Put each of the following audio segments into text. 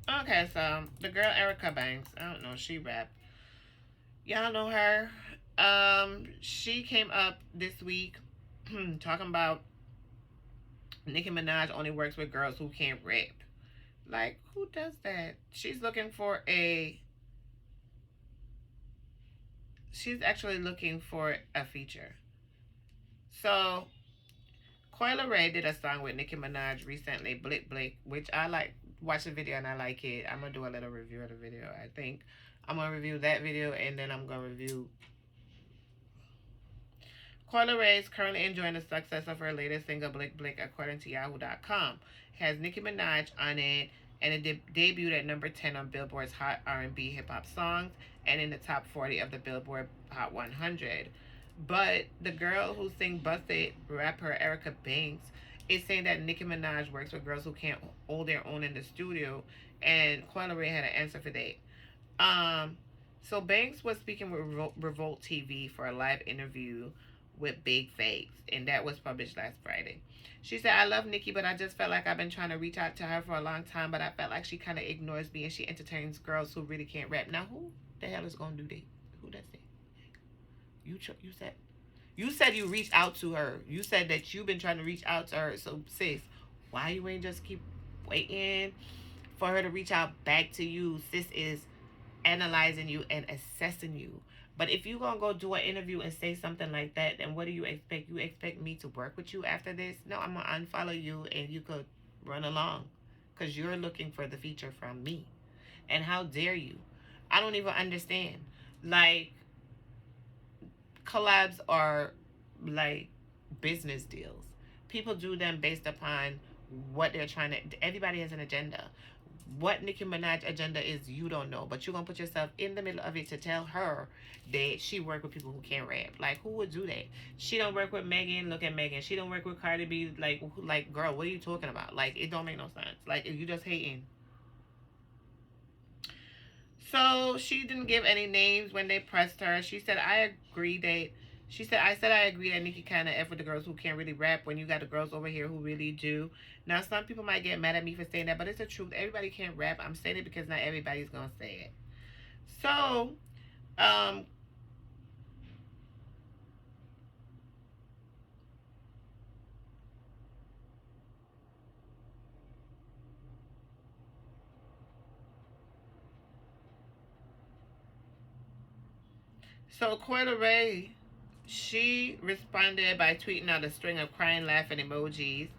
Okay, so the girl Erica Banks, I don't know, she rap. Y'all know her. She came up this week talking about Nicki Minaj only works with girls who can't rap. Like, who does that? She's actually looking for a feature. So, Coi Leray did a song with Nicki Minaj recently, Blick Blick, which I like. Watch the video and I like it. I'm gonna do a little review of the video. I think I'm gonna review that video and then I'm gonna review. Coi Leray is currently enjoying the success of her latest single, Blick Blick, according to Yahoo.com. It has Nicki Minaj on it, and it debuted at number 10 on Billboard's Hot R&B Hip Hop Songs and in the top 40 of the Billboard Hot 100. But the girl who sings Busted, rapper Erica Banks, is saying that Nicki Minaj works with girls who can't hold their own in the studio, and Coi Leray had an answer for that. Um, so Banks was speaking with Revolt TV for a live interview with Big Fakes, and that was published last Friday. She said, I love Nicki, but I just felt like I've been trying to reach out to her for a long time, but I felt like she kind of ignores me and she entertains girls who really can't rap. Now, who the hell is going to do that? Who does that? You said you said you reached out to her. You said that you've been trying to reach out to her. So, sis, why you ain't just keep waiting for her to reach out back to you? Sis is analyzing you and assessing you. But if you gonna go do an interview and say something like that, then what do you expect? You expect me to work with you after this? No, I'm gonna unfollow you and you could run along, because you're looking for the feature from me. And how dare you? I don't even understand. Like, collabs are like business deals. People do them based upon what they're trying to. Everybody has an agenda. What Nicki Minaj agenda is, you don't know, but you're gonna put yourself in the middle of it to tell her that she work with people who can't rap. Like, who would do that? She don't work with Megan. Look at Megan. She don't work with Cardi B. Like, girl, what are you talking about? Like, it don't make no sense. Like, you just hating. So she didn't give any names when they pressed her. She said, I agree that. I agree that Nicki kind of F with the girls who can't really rap when you got the girls over here who really do. Now, some people might get mad at me for saying that, but it's the truth. Everybody can't rap. I'm saying it because not everybody's going to say it. So, um, so Coyle Ray, she responded by tweeting out a string of crying, laughing emojis.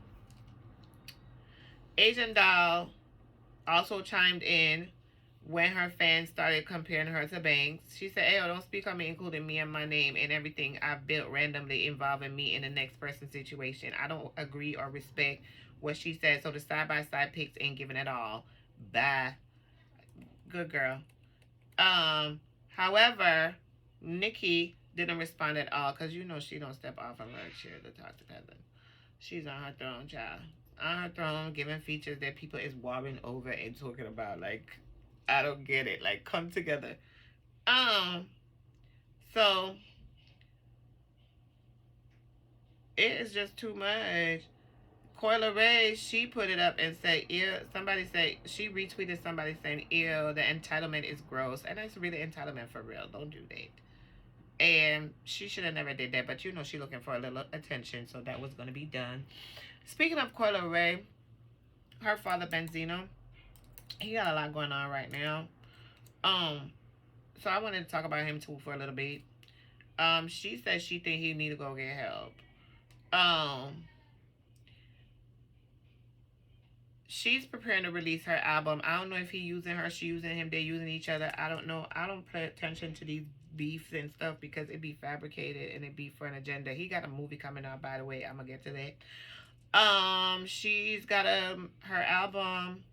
Asian Doll also chimed in when her fans started comparing her to Banks. She said, Ayo, don't speak on me, including me and my name and everything I've built randomly involving me in the next person's situation. I don't agree or respect what she said, so the side by side pics ain't giving at all. Bye. Good girl. Um, However, Nicki didn't respond at all because you know she don't step off of her chair to talk to cousin. She's on her throne, child. On her throne, giving features that people is warring over and talking about. Like, I don't get it. Like, come together. Um, so it is just too much. Coyle Ray, she put it up and said, ew, somebody say, she retweeted somebody saying, ew, the entitlement is gross. And that's really entitlement for real. Don't do that. And she should have never did that, but you know she looking for a little attention, so that was going to be done. Speaking of Coyle Ray, her father Benzino, he got a lot going on right now. Um, so I wanted to talk about him too for a little bit. She said she think he need to go get help. Um, she's preparing to release her album. I don't know if he using her, she using him, they using each other. I don't know. I don't pay attention to these beefs and stuff because it be fabricated and it be for an agenda. He got a movie coming out, by the way. I'm gonna get to that. She's got her album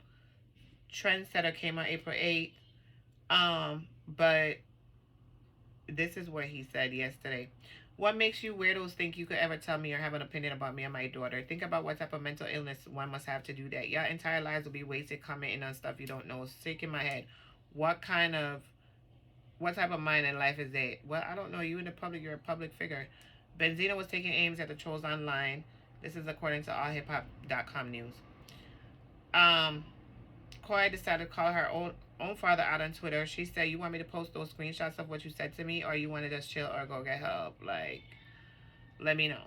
Trendsetter came out April 8th. But this is what he said yesterday. What makes you weirdos think you could ever tell me or have an opinion about me and my daughter? Think about what type of mental illness one must have to do that. Your entire lives will be wasted commenting on stuff you don't know. Sick in my head. What kind of, what type of mind and life is that? Well, I don't know. You in the public, you're a public figure. Benzino was taking aims at the trolls online. This is according to allhiphop.com news. Um, Koi decided to call her own father out on Twitter. She said, "You want me to post those screenshots of what you said to me, or you want to just chill or go get help? Like, let me know."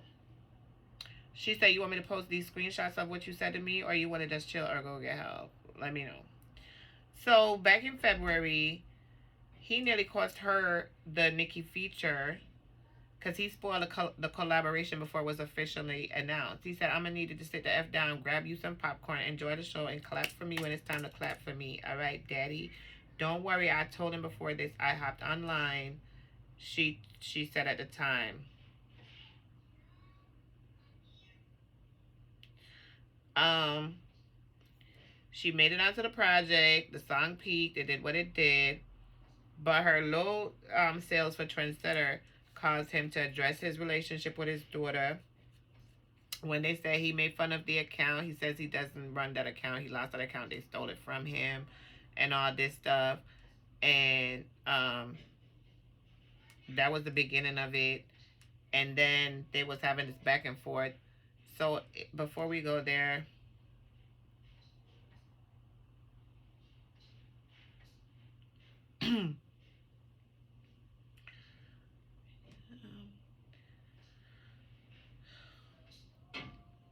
She said, "You want me to post these screenshots of what you said to me, or you want to just chill or go get help? Let me know." So back in February, he nearly cost her the Nicki feature because he spoiled the collaboration before it was officially announced. He said, "I'm going to need you to sit the F down, grab you some popcorn, enjoy the show, and clap for me when it's time to clap for me. All right, daddy? Don't worry, I told him before this. I hopped online," she said at the time. Um, she made it onto the project. The song peaked. It did what it did. But her low sales for Trendsetter caused him to address his relationship with his daughter. When they say he made fun of the account, he says he doesn't run that account. He lost that account. They stole it from him and all this stuff. And that was the beginning of it. And then they was having this back and forth. So before we go there,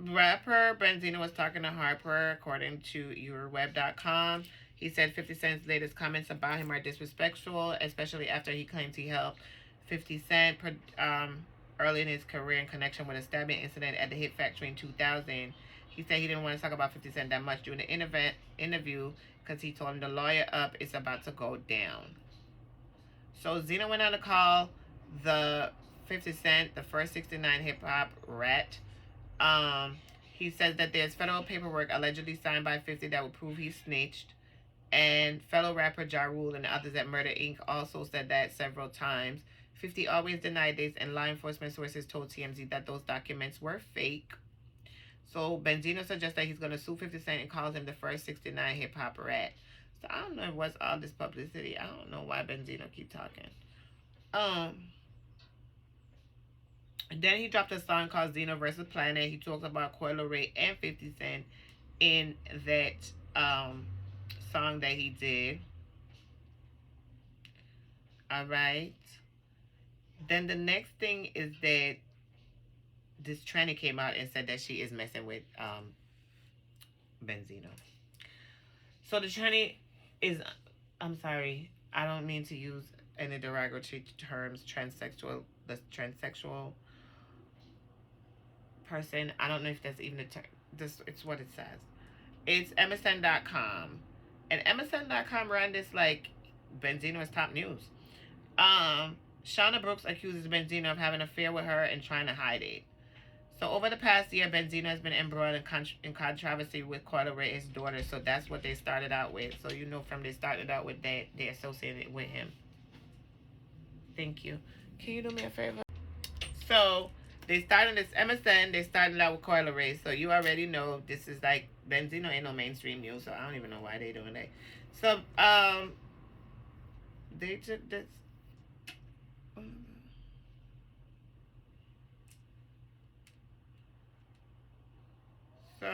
rapper Benzino was talking to Harper, according to yourweb.com. He said 50 Cent's latest comments about him are disrespectful, especially after he claims he helped 50 Cent early in his career in connection with a stabbing incident at the Hit Factory in 2000. He said he didn't want to talk about 50 Cent that much during the interview because he told him the lawyer up is about to go down. So Zeno went on to call the 50 Cent the first 69 hip hop rat. He says that there's federal paperwork allegedly signed by 50 that would prove he snitched. And fellow rapper Ja Rule and others at Murder Inc. also said that several times. 50 always denied this, and law enforcement sources told TMZ that those documents were fake. So Benzino suggests that he's going to sue 50 Cent and calls him the first 69 hip hop rat. So I don't know what's all this publicity. I don't know why Benzino keep talking. Then he dropped a song called Xeno vs. Planet. He talks about Coi Leray and 50 Cent in that song that he did. Alright. Then the next thing is that this tranny came out and said that she is messing with Benzino. So the tranny is, I'm sorry, I don't mean to use any derogatory terms, the transsexual person. I don't know if that's even a term. It's what it says. It's MSN.com. And MSN.com ran this like Benzino is top news. Shauna Brooks accuses Benzino of having an affair with her and trying to hide it. So over the past year, Benzino has been embroiled in controversy with Coi Leray, his daughter. So that's what they started out with. So you know from they started out with that, they associated with him. Thank you. Can you do me a favor? So they started this MSN. They started out with Coi Leray. So you already know this is like Benzino ain't no mainstream news. So I don't even know why they doing that. So they took this. So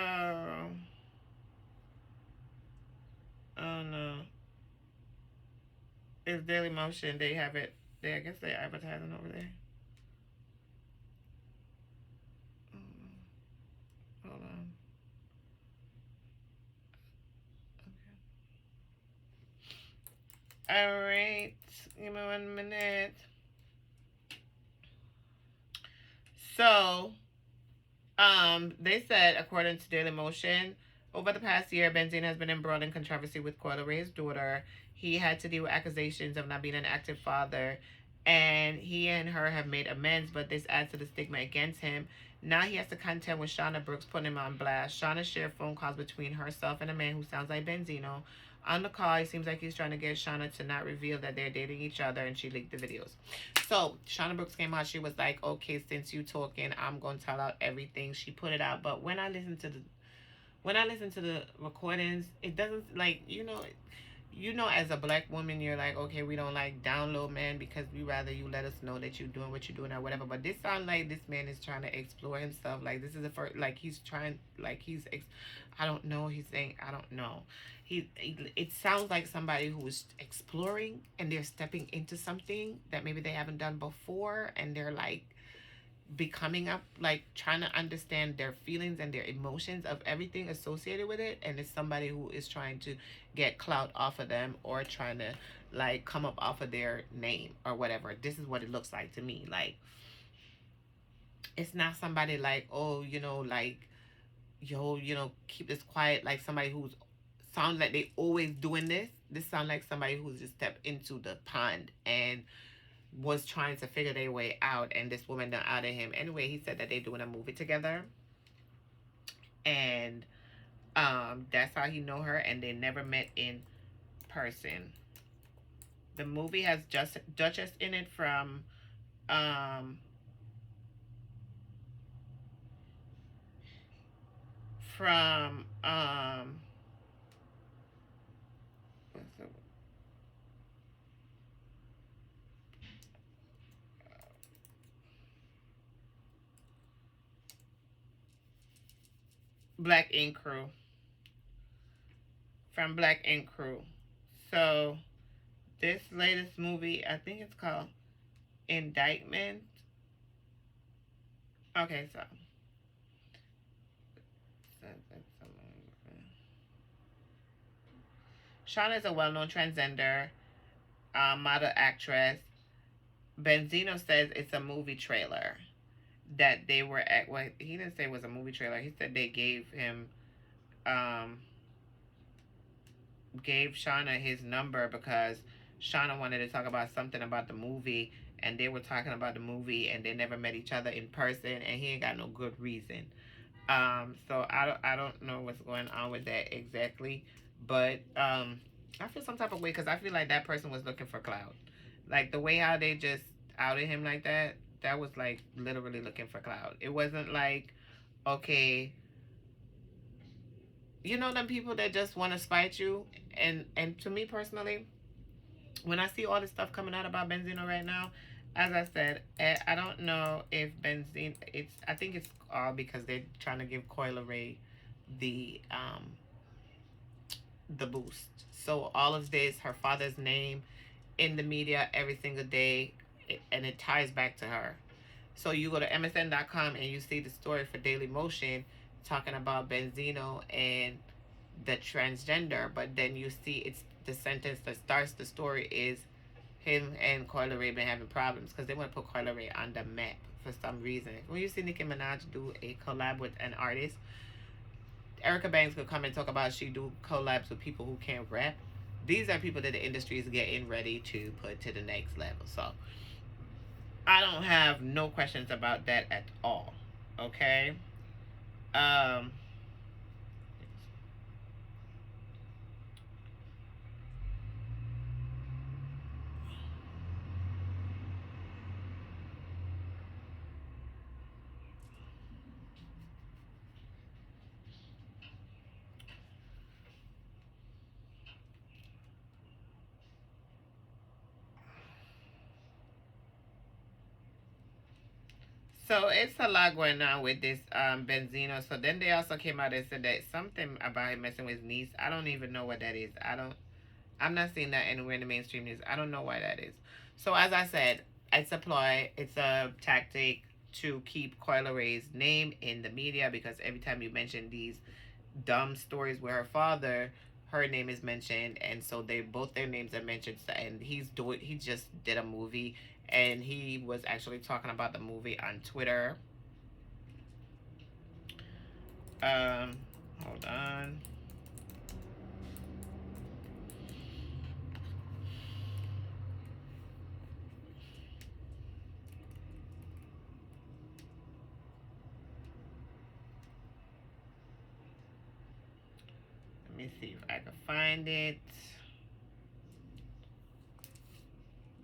oh no, it's Daily Motion. They have it. I guess they're advertising over there. Hold on. Okay. All right. Give me 1 minute. So, they said, according to Daily Motion, over the past year, Benzino has been embroiled in controversy with Coi Leray's daughter. He had to deal with accusations of not being an active father, and he and her have made amends, but this adds to the stigma against him. Now he has to contend with Shauna Brooks, putting him on blast. Shauna shared phone calls between herself and a man who sounds like Benzino. On the call, it seems like he's trying to get Shauna to not reveal that they're dating each other, and she leaked the videos. So Shauna Brooks came out. She was like, "Okay, since you talking, I'm gonna tell out everything." She put it out, but when I listen to the recordings, it doesn't, like, you know, as a black woman, you're like, okay, we don't like down low men because we rather you let us know that you're doing what you're doing or whatever. But this sounds like this man is trying to explore himself. Like this is the first, like he's trying, like I don't know. He's saying, I don't know. It sounds like somebody who is exploring and they're stepping into something that maybe they haven't done before, and they're like becoming up, like trying to understand their feelings and their emotions of everything associated with it. And it's somebody who is trying to get clout off of them or trying to like come up off of their name or whatever. This is what it looks like to me. Like it's not somebody like, oh, you know, like, yo, you know, keep this quiet, like somebody who's sounds like they always doing this sounds like somebody who's just stepped into the pond and was trying to figure their way out, and this woman done outed him. Anyway, he said that they're doing a movie together, and that's how he know her, and they never met in person. The movie has just Duchess in it um from what's the, Black Ink Crew, from Black Ink Crew. So this latest movie, I think it's called Indictment. Okay, so Shauna is a well-known transgender model actress. Benzino says it's a movie trailer that they were at. Well, he didn't say it was a movie trailer. He said they um, gave Shauna his number because Shauna wanted to talk about something about the movie, and they were talking about the movie, and they never met each other in person, and he ain't got no good reason. So I don't know what's going on with that exactly, but I feel some type of way because I feel like that person was looking for clout, like the way how they just outed him like that. That was like literally looking for clout. It wasn't like, okay, you know them people that just want to spite you. And to me personally, when I see all this stuff coming out about Benzino right now, as I said, I don't know if Benzino. I think it's all because they're trying to give Coil Ray the boost. So all of this, her father's name in the media every single day, and it ties back to her. So you go to MSN.com and you see the story for Daily Motion talking about Benzino and the transgender, but then you see it's the sentence that starts the story is him and Coil Ray been having problems because they want to put Coil Ray on the map for some reason. When you see Nicki Minaj do a collab with an artist, Erica Banks could come and talk about she do collabs with people who can't rap. These are people that the industry is getting ready to put to the next level. So I don't have no questions about that at all. Okay. Um. So it's a lot going on with this Benzino. So then they also came out and said that something about him messing with his niece. I don't even know what that is. I'm not seeing that anywhere in the mainstream news. I don't know why that is. So as I said, it's a ploy. It's a tactic to keep Coil Ray's name in the media because every time you mention these dumb stories with her father, her name is mentioned, and so they both their names are mentioned. And he just did a movie, and he was actually talking about the movie on Twitter. Um, hold on. Let me see if I can find it.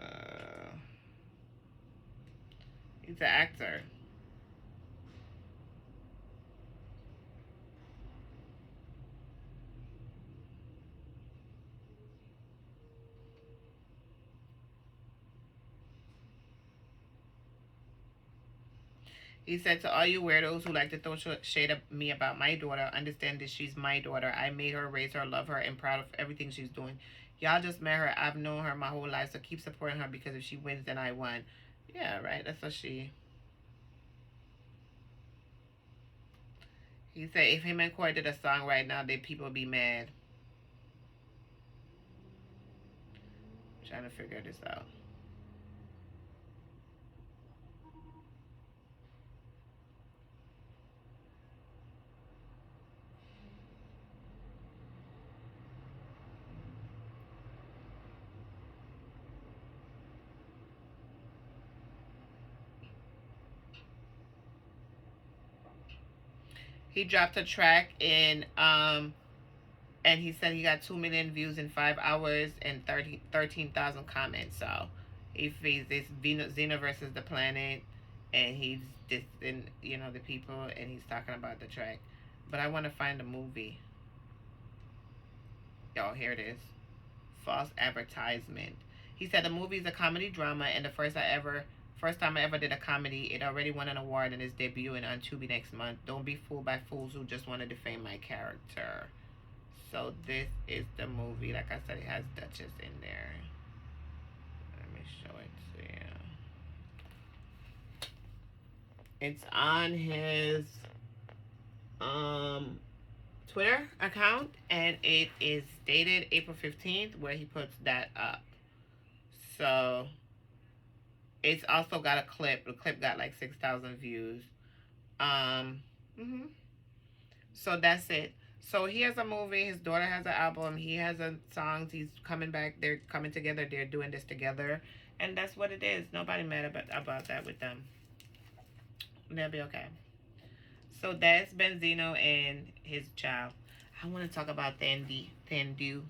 Uh, he's an actor. He said, to all you weirdos who like to throw shade at me about my daughter, understand that she's my daughter. I made her, raise her, love her, and proud of everything she's doing. Y'all just met her. I've known her my whole life, so keep supporting her because if she wins, then I won. Yeah, right. That's what she. He said, if him and Corey did a song right now, they people be mad. I'm trying to figure this out. He dropped a track in and he said he got 2 million views in 5 hours and 13,000 comments. So he faced this Xena versus the planet, and he's dissing, the people, and he's talking about the track. But I want to find the movie. Y'all, here it is. False advertisement. He said the movie is a comedy drama, and the first time I ever did a comedy. It already won an award and is debuting on Tubi next month. Don't be fooled by fools who just want to defame my character. So this is the movie. Like I said, it has Duchess in there. Let me show it to you. It's on his Twitter account, and it is dated April 15th, where he puts that up. So it's also got a clip. The clip got like 6,000 views. So that's it. So he has a movie. His daughter has an album. He has a songs. He's coming back. They're coming together. They're doing this together, and that's what it is. Nobody mad about that with them. They'll be okay. So that's Benzino and his child. I want to talk about Thandu Newton.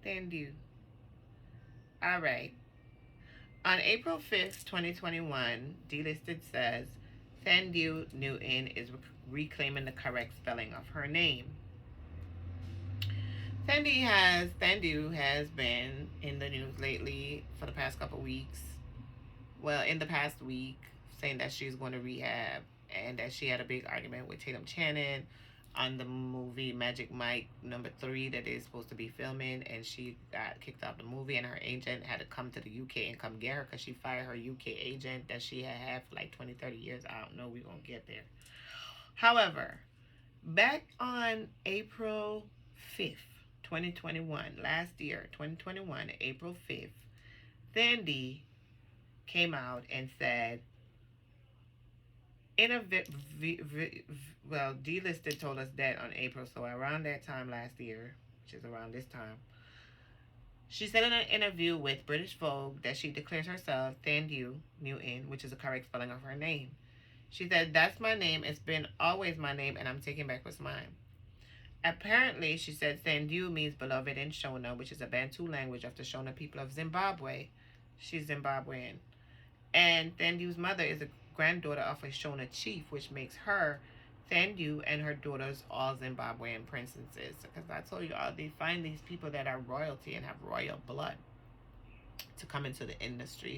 Thandu. All right. On April 5th, 2021, Delisted says Thandu Newton is reclaiming the correct spelling of her name. Thandu has been in the news lately for the past couple weeks. Well, in the past week, saying that she's going to rehab and that she had a big argument with Tatum Channing on the movie Magic Mike #3 that they're supposed to be filming, and she got kicked out of the movie, and her agent had to come to the UK and come get her because she fired her UK agent that she had for like 20-30 years. I don't know, we're going to get there. However, back on April 5th, 2021, last year, 2021, April 5th, Thandy came out and said, Delisted told us that on April, so around that time last year, which is around this time, she said in an interview with British Vogue that she declares herself Thandu Newton, which is the correct spelling of her name. She said, that's my name, it's been always my name, and I'm taking back what's mine. Apparently, she said Thandu means beloved in Shona, which is a Bantu language of the Shona people of Zimbabwe. She's Zimbabwean. And Thandu's mother is a granddaughter of a Shona chief, which makes her Thandu and her daughters all Zimbabwean princesses. Because I told you all, they find these people that are royalty and have royal blood to come into the industry.